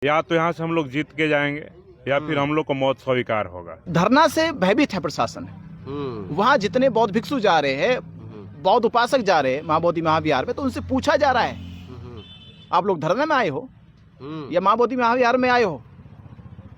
या तो यहाँ से हम लोग जीत के जाएंगे या फिर हम लोग को मौत स्वीकार होगा। धरना से भयभीत है प्रशासन। वहाँ जितने बौद्ध भिक्षु जा रहे हैं, बौद्ध उपासक जा रहे हैं महाबोधि महाविहार में, तो उनसे पूछा जा रहा है आप लोग धरने में आए हो या महाबोधि महाविहार में आए हो।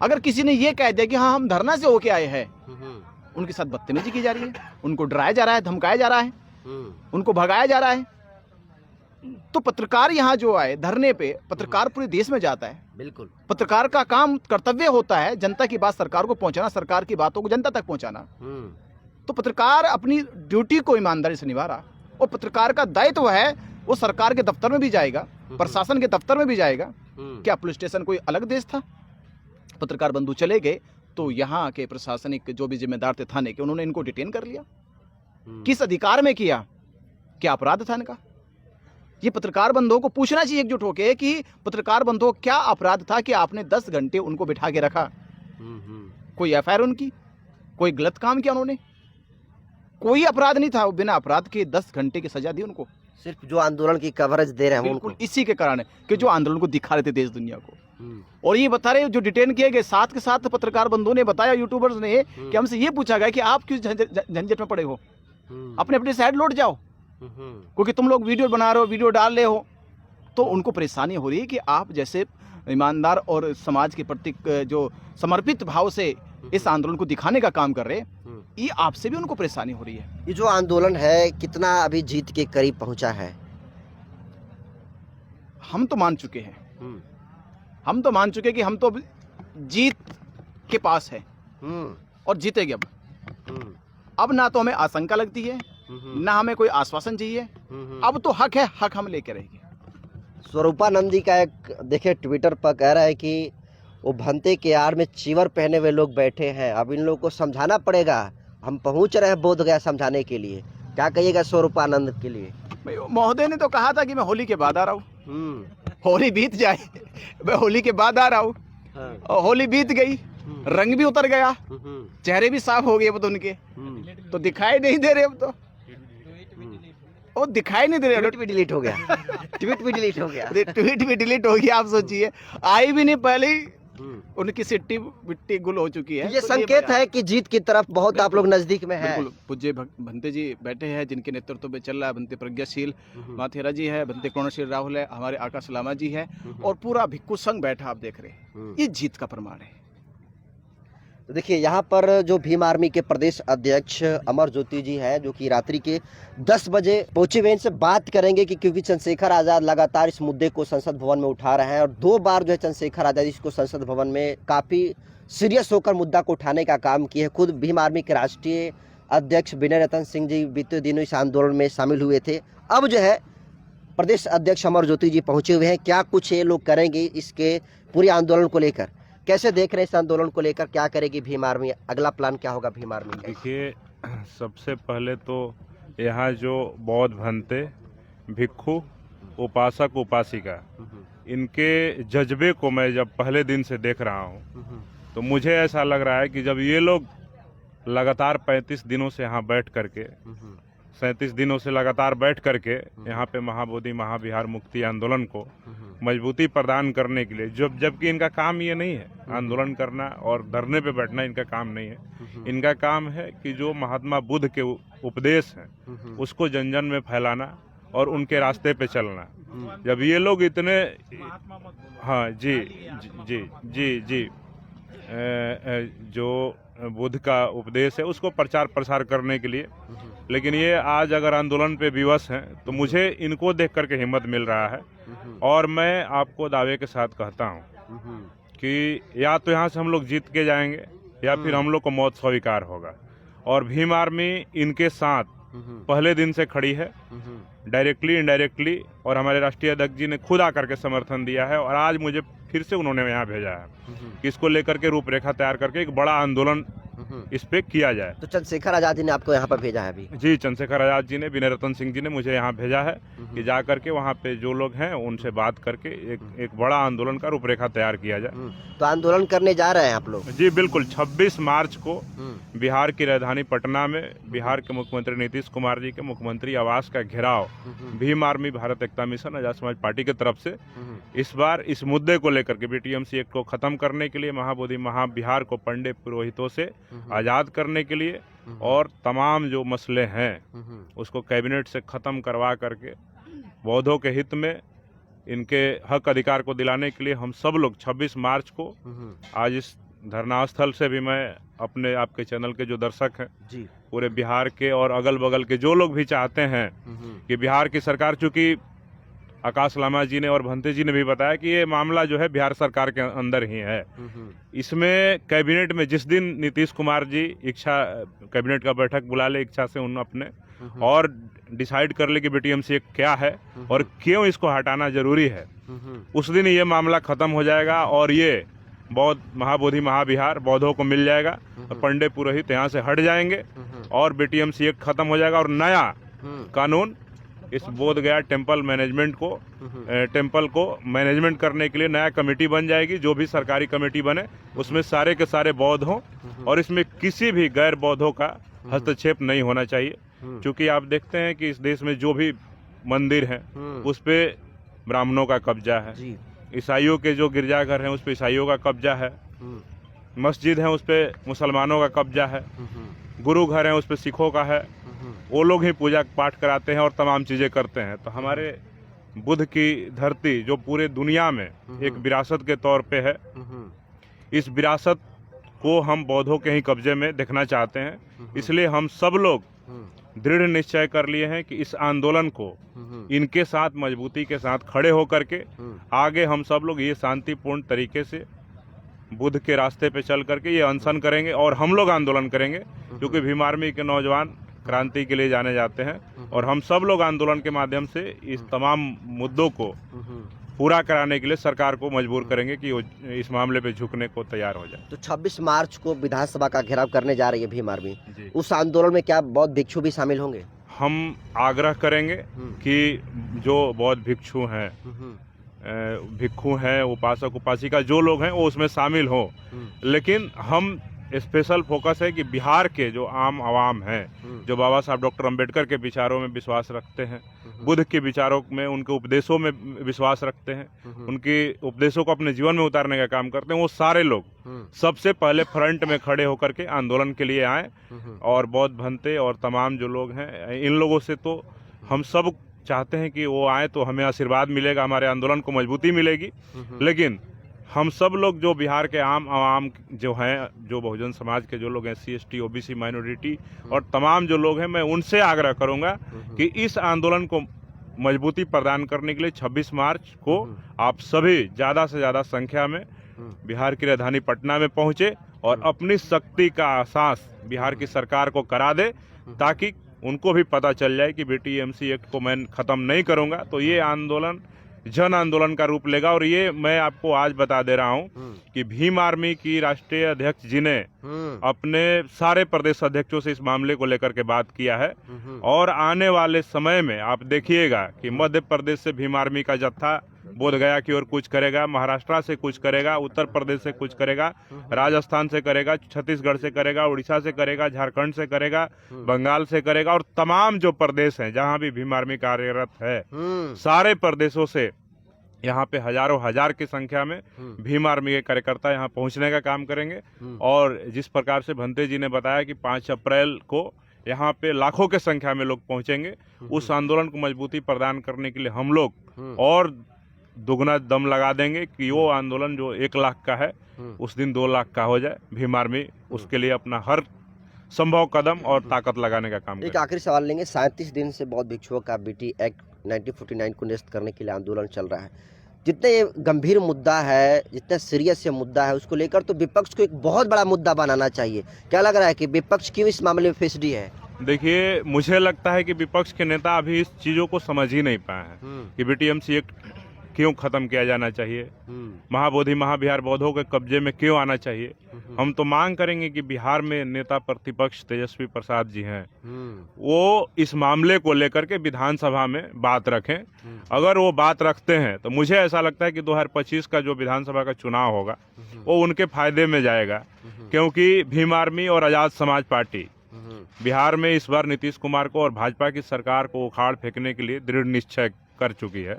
अगर किसी ने ये कह दिया कि हाँ हम धरना से होके आए हैं, उनके साथ बदतमीजी की जा रही है, उनको डराया जा रहा है, धमकाया जा रहा है, उनको भगाया जा रहा है। तो पत्रकार यहाँ जो आए धरने पे, पत्रकार पूरे देश में जाता है। बिल्कुल, पत्रकार का काम कर्तव्य होता है जनता की बात सरकार को पहुंचाना, सरकार की बातों को जनता तक पहुंचाना। तो पत्रकार अपनी ड्यूटी को ईमानदारी से निभा रहा, और पत्रकार का दायित्व है वो सरकार के दफ्तर में भी जाएगा, प्रशासन के दफ्तर में भी जाएगा। क्या पुलिस स्टेशन कोई अलग देश था? पत्रकार बंधु चले गए तो यहाँ के प्रशासनिक जो भी जिम्मेदार थे थाने के, उन्होंने इनको डिटेन कर लिया। किस अधिकार में किया? क्या अपराध था इनका? ये पत्रकार बंधुओं को पूछना चाहिए एकजुट होकर कि पत्रकार बंधुओं क्या अपराध था कि आपने 10 घंटे उनको बिठा के रखा? कोई एफआईआर उनकी, कोई गलत काम किया उन्होंने? कोई अपराध नहीं था, वो बिना अपराध के 10 घंटे की सजा दी उनको। सिर्फ जो आंदोलन की कवरेज दे रहे हैं बिल्कुल उनको, इसी के कारण है कि जो आंदोलन को दिखा रहे थे देश दुनिया को। और ये बता रहे जो डिटेन किए गए, साथ के साथ पत्रकार बंधुओं ने बताया, यूट्यूबर्स ने, कि हमसे ये पूछा गया कि आप क्यों झंझट में पड़े हो, अपने अपने साइड लौट जाओ, क्योंकि तुम लोग वीडियो बना रहे हो, वीडियो डाल रहे हो। तो उनको परेशानी हो रही है कि आप जैसे ईमानदार और समाज के प्रति जो समर्पित भाव से इस आंदोलन को दिखाने का काम कर रहे हैं, ये आपसे भी उनको परेशानी हो रही है। ये जो आंदोलन है कितना अभी जीत के करीब पहुंचा है? हम तो मान चुके हैं, हम तो मान चुके कि हम तो जीत के पास है और जीतेंगे। अब ना तो हमें आशंका लगती है, ना हमें कोई आश्वासन चाहिए। अब तो हक है, हक हम लेके रहेंगे। स्वरूपानंदी का एक देखे ट्विटर पर कह रहा है कि वो भंते के आड़ में चीवर पहने हुए लोग बैठे हैं, अब इन लोगों को समझाना पड़ेगा। हम पहुंच रहे हैं बोध गया समझाने के लिए। क्या कहिएगा स्वरूपानंद के लिए? महोदय ने तो कहा था कि मैं होली के बाद आ रहा हूँ, होली बीत जाए, मैं होली के बाद आ रहा हूँ। और होली बीत गई, रंग भी उतर गया, चेहरे भी साफ हो गए अब तो उनके, तो दिखाई नहीं दे रहे। अब तो वो दिखाई नहीं दे रहे। ट्वीट भी डिलीट हो गया, ट्वीट भी डिलीट हो गया, ट्वीट भी डिलीट हो गया। आप सोचिए, आई भी नहीं, पहले ही उनकी सिट्टी मिट्टी गुल हो चुकी है। ये तो संकेत है कि जीत की तरफ बहुत आप लोग नजदीक में हैं। बिल्कुल, पूज्य भंते जी बैठे हैं जिनके नेतृत्व में चल रहा है। भंते प्रज्ञाशील माथेरा जी है, भंते करुणाशील राहुल है, हमारे आकाश लामा जी है, और पूरा भिक्खु संघ बैठा, आप देख रहे हैं। ये जीत का प्रमाण है। तो देखिए यहाँ पर जो भीम आर्मी के प्रदेश अध्यक्ष अमर ज्योति जी हैं, जो कि रात्रि के 10 बजे पहुंचे हुए, इनसे बात करेंगे कि क्योंकि चंद्रशेखर आज़ाद लगातार इस मुद्दे को संसद भवन में उठा रहे हैं, और 2 बार जो है चंद्रशेखर आज़ाद इसको संसद भवन में काफ़ी सीरियस होकर मुद्दा को उठाने का काम किए। खुद भीम आर्मी के राष्ट्रीय अध्यक्ष विनय रतन सिंह जी बीते दिनों इस आंदोलन में शामिल हुए थे। अब जो है प्रदेश अध्यक्ष अमर ज्योति जी पहुँचे हुए हैं। क्या कुछ ये लोग करेंगे इसके पूरे आंदोलन को लेकर? कैसे देख रहे हैं इस आंदोलन को लेकर? क्या करेगी भीम आर्मी? अगला प्लान क्या होगा भीम आर्मी का? देखिए, सबसे पहले तो यहाँ जो बौद्ध भंते, भिक्षु, उपासक, उपासिका, इनके जज्बे को मैं जब पहले दिन से देख रहा हूँ, तो मुझे ऐसा लग रहा है कि जब ये लोग लगातार 35 दिनों से यहाँ बैठ करके, 37 दिनों से लगातार बैठ करके यहाँ पे महाबोधि महाविहार मुक्ति आंदोलन को मजबूती प्रदान करने के लिए, जबकि इनका काम ये नहीं है आंदोलन करना और धरने पे बैठना, इनका काम नहीं है। इनका काम है कि जो महात्मा बुद्ध के उपदेश हैं उसको जन जन में फैलाना और उनके रास्ते पे चलना। जब ये लोग इतने, हाँ जी जी जी जी, जो बुद्ध का उपदेश है उसको प्रचार प्रसार करने के लिए, लेकिन ये आज अगर आंदोलन पे विवश हैं तो मुझे इनको देख करके हिम्मत मिल रहा है। और मैं आपको दावे के साथ कहता हूँ कि या तो यहाँ से हम लोग जीत के जाएंगे या फिर हम लोग को मौत स्वीकार होगा। और भीम आर्मी इनके साथ पहले दिन से खड़ी है, डायरेक्टली इनडायरेक्टली, और हमारे राष्ट्रीय अध्यक्ष जी ने खुद आकर के समर्थन दिया है। और आज मुझे फिर से उन्होंने यहाँ भेजा है कि इसको लेकर के रूपरेखा तैयार करके एक बड़ा आंदोलन इस पे किया जाए। तो चंद्रशेखर आजाद जी ने आपको यहाँ पर भेजा है अभी? जी, चंद्रशेखर आजाद जी ने, विनय रतन सिंह जी ने मुझे यहाँ भेजा है कि जा करके वहाँ पे जो लोग हैं उनसे बात करके एक बड़ा आंदोलन का रूपरेखा तैयार किया जाए। तो आंदोलन करने जा रहे हैं आप लोग? जी बिल्कुल, 26 मार्च को बिहार की राजधानी पटना में बिहार के मुख्यमंत्री नीतीश कुमार जी के मुख्यमंत्री आवास का घेराव भीम आर्मी भारत एकता मिशन आजाद समाज पार्टी की तरफ से इस बार इस मुद्दे को लेकर के बीटीएमसी एक्ट को खत्म करने के लिए, महाबोधि महाबिहार को पंडे पुरोहितों से आजाद करने के लिए और तमाम जो मसले हैं उसको कैबिनेट से खत्म करवा करके बौद्धों के हित में इनके हक अधिकार को दिलाने के लिए हम सब लोग 26 मार्च को आज इस धरना स्थल से भी मैं अपने आपके चैनल के जो दर्शक हैं जी पूरे बिहार के और अगल बगल के जो लोग भी चाहते हैं कि बिहार की सरकार, चूंकि आकाश लामा जी ने और भंते जी ने भी बताया कि ये मामला जो है बिहार सरकार के अंदर ही है, इसमें कैबिनेट में जिस दिन नीतीश कुमार जी इच्छा कैबिनेट का बैठक बुला ले, इच्छा से उन अपने और डिसाइड कर ले कि बीटीएमसी क्या है और क्यों इसको हटाना जरूरी है, उस दिन ये मामला खत्म हो जाएगा और ये बौद्ध महाबोधि महाबिहार बौद्धों को मिल जाएगा और पंडे पुरोहित यहाँ से हट जाएंगे और बीटीएमसी एक्ट खत्म हो जाएगा और नया कानून इस बोध गया टेम्पल मैनेजमेंट को टेम्पल को मैनेजमेंट करने के लिए नया कमेटी बन जाएगी। जो भी सरकारी कमेटी बने उसमें सारे के सारे बौद्ध हों और इसमें किसी भी गैर बौद्धों का हस्तक्षेप नहीं होना चाहिए, क्योंकि आप देखते हैं कि इस देश में जो भी मंदिर हैं उस पे ब्राह्मणों का कब्जा है, ईसाइयों के जो गिरजाघर हैं उस पे ईसाइयों का कब्जा है, मस्जिद है उस पे मुसलमानों का कब्जा है, गुरु घर है उस पे सिखों का है, वो लोग ही पूजा पाठ कराते हैं और तमाम चीजें करते हैं। तो हमारे बुद्ध की धरती जो पूरे दुनिया में एक विरासत के तौर पे है, इस विरासत को हम बौद्धों के ही कब्जे में देखना चाहते हैं, इसलिए हम सब लोग दृढ़ निश्चय कर लिए हैं कि इस आंदोलन को इनके साथ मजबूती के साथ खड़े होकर के आगे हम सब लोग ये शांतिपूर्ण तरीके से बुद्ध के रास्ते पे चल करके ये अनशन करेंगे और हम लोग आंदोलन करेंगे, क्योंकि भीम आर्मी के नौजवान क्रांति के लिए जाने जाते हैं और हम सब लोग आंदोलन के माध्यम से इस तमाम मुद्दों को पूरा कराने के लिए सरकार को मजबूर करेंगे कि वो इस मामले पे झुकने को तैयार हो जाए। तो 26 मार्च को विधानसभा का घेराव करने जा रही है भीम आर्मी, उस आंदोलन में क्या बौद्ध भिक्षु भी शामिल होंगे? हम आग्रह करेंगे कि जो बौद्ध भिक्षु हैं, भिक्षु हैं, उपासक उपासिका जो लोग हैं वो उसमें शामिल हो, लेकिन हम स्पेशल फोकस है कि बिहार के जो आम आवाम हैं जो बाबा साहब डॉक्टर अंबेडकर के विचारों में विश्वास रखते हैं, बुद्ध के विचारों में, उनके उपदेशों में विश्वास रखते हैं, उनके उपदेशों को अपने जीवन में उतारने का काम करते हैं, वो सारे लोग सबसे पहले फ्रंट में खड़े होकर के आंदोलन के लिए आए और बौद्ध भंते और तमाम जो लोग हैं इन लोगों से तो हम सब चाहते हैं कि वो आए तो हमें आशीर्वाद मिलेगा, हमारे आंदोलन को मजबूती मिलेगी। लेकिन हम सब लोग जो बिहार के आम आवाम जो हैं, जो बहुजन समाज के जो लोग हैं, SC ST OBC माइनॉरिटी और तमाम जो लोग हैं, मैं उनसे आग्रह करूंगा कि इस आंदोलन को मजबूती प्रदान करने के लिए 26 मार्च को आप सभी ज़्यादा से ज़्यादा संख्या में बिहार की राजधानी पटना में पहुंचे और अपनी शक्ति का एहसास बिहार की सरकार को करा दे, ताकि उनको भी पता चल जाए कि बीटीएमसी एक्ट को मैं ख़त्म नहीं करूंगा तो ये आंदोलन जन आंदोलन का रूप लेगा। और ये मैं आपको आज बता दे रहा हूं कि भीम आर्मी की राष्ट्रीय अध्यक्ष जी ने अपने सारे प्रदेश अध्यक्षों से इस मामले को लेकर के बात किया है और आने वाले समय में आप देखिएगा कि मध्य प्रदेश से भीम आर्मी का जत्था बोध गया की ओर कुछ करेगा, महाराष्ट्र से कुछ करेगा, उत्तर प्रदेश से कुछ करेगा, राजस्थान से करेगा, छत्तीसगढ़ से करेगा, उड़ीसा से करेगा, झारखंड से करेगा, बंगाल से करेगा और तमाम जो प्रदेश हैं जहां भी भीम आर्मी कार्यरत है, सारे प्रदेशों से यहाँ पे हजारों हजार की संख्या में भीम आर्मी के कार्यकर्ता यहाँ पहुँचने का काम करेंगे। और जिस प्रकार से भंते जी ने बताया कि 5 अप्रैल को यहाँ पे लाखों के संख्या में लोग पहुँचेंगे, उस आंदोलन को मजबूती प्रदान करने के लिए हम लोग और दुगना दम लगा देंगे कि वो आंदोलन जो 1 लाख का है उस दिन 2 लाख का हो जाए। भीम आर्मी उसके लिए अपना हर संभव कदम और ताकत लगाने का काम एक आखिरी सवाल लेंगे। 37 दिन से बौद्ध भिक्षुओं का BT एक्ट 1949 को निरस्त करने के लिए आंदोलन चल रहा है। जितने ये गंभीर मुद्दा है, जितना सीरियस ये मुद्दा है, उसको लेकर तो विपक्ष को एक बहुत बड़ा मुद्दा बनाना चाहिए। क्या लग रहा है कि विपक्ष क्यों इस मामले में फिसडी है? देखिए, मुझे लगता है कि विपक्ष के नेता अभी इस चीजों को समझ ही नहीं पाए हैं कि बीटीएमसी एक्ट क्यों खत्म किया जाना चाहिए, महाबोधि महाबिहार बौद्धों के कब्जे में क्यों आना चाहिए हम तो मांग करेंगे कि बिहार में नेता प्रतिपक्ष तेजस्वी प्रसाद जी हैं, वो इस मामले को लेकर के विधानसभा में बात रखें। अगर वो बात रखते हैं तो मुझे ऐसा लगता है कि 2025 का जो विधानसभा का चुनाव होगा वो उनके फायदे में जाएगा, क्योंकि भीम आर्मी और आजाद समाज पार्टी बिहार में इस बार नीतीश कुमार को और भाजपा की सरकार को उखाड़ फेंकने के लिए दृढ़ निश्चय कर चुकी है।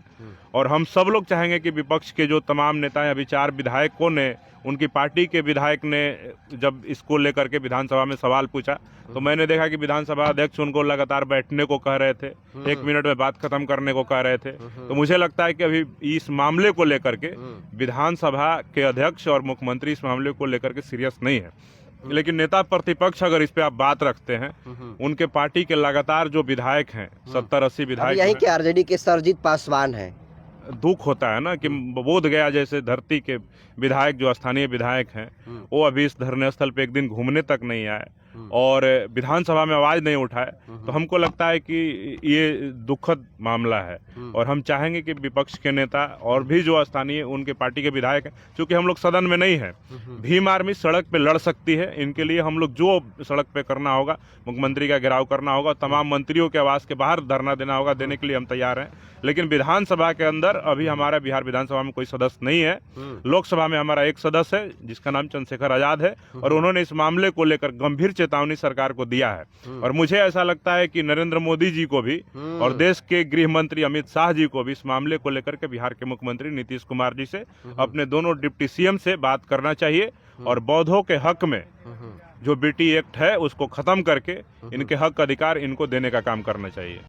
और हम सब लोग चाहेंगे कि विपक्ष के जो तमाम नेता या 4 विधायकों ने, उनकी पार्टी के विधायक ने जब इसको लेकर के विधानसभा में सवाल पूछा तो मैंने देखा कि विधानसभा अध्यक्ष उनको लगातार बैठने को कह रहे थे, 1 मिनट में बात खत्म करने को कह रहे थे। तो मुझे लगता है कि अभी इस मामले को लेकर के विधानसभा के अध्यक्ष और मुख्यमंत्री इस मामले को लेकर के सीरियस नहीं है। लेकिन नेता प्रतिपक्ष अगर इस पे आप बात रखते हैं, उनके पार्टी के लगातार जो विधायक हैं 70-80 विधायक यहीं के आरजेडी के सरजीत पासवान हैं, दुख होता है ना कि बोध गया जैसे धरती के विधायक जो स्थानीय विधायक हैं वो अभी इस धरने स्थल पे एक दिन घूमने तक नहीं आए और विधानसभा में आवाज नहीं उठाए। तो हमको लगता है कि ये दुखद मामला है और हम चाहेंगे कि विपक्ष के नेता और भी जो स्थानीय उनके पार्टी के विधायक हैं, क्योंकि हम लोग सदन में नहीं है, भीम आर्मी सड़क पे लड़ सकती है। इनके लिए हम लोग जो सड़क पे करना होगा, मुख्यमंत्री का घेराव करना होगा, तमाम मंत्रियों के आवास के बाहर धरना देना होगा, देने के लिए हम तैयार हैं। लेकिन विधानसभा के अंदर अभी हमारा बिहार विधानसभा में कोई सदस्य नहीं है। लोकसभा में हमारा एक सदस्य है जिसका नाम चंद्रशेखर आजाद है और उन्होंने इस मामले को लेकर गंभीर चेतावनी सरकार को दिया है। और मुझे ऐसा लगता है कि नरेंद्र मोदी जी को भी और देश के गृह मंत्री अमित शाह जी को भी इस मामले को लेकर के बिहार के मुख्यमंत्री नीतीश कुमार जी से, अपने दोनों डिप्टी सीएम से बात करना चाहिए और बौद्धों के हक में जो बीटी एक्ट है उसको खत्म करके इनके हक अधिकार इनको देने का काम करना चाहिए।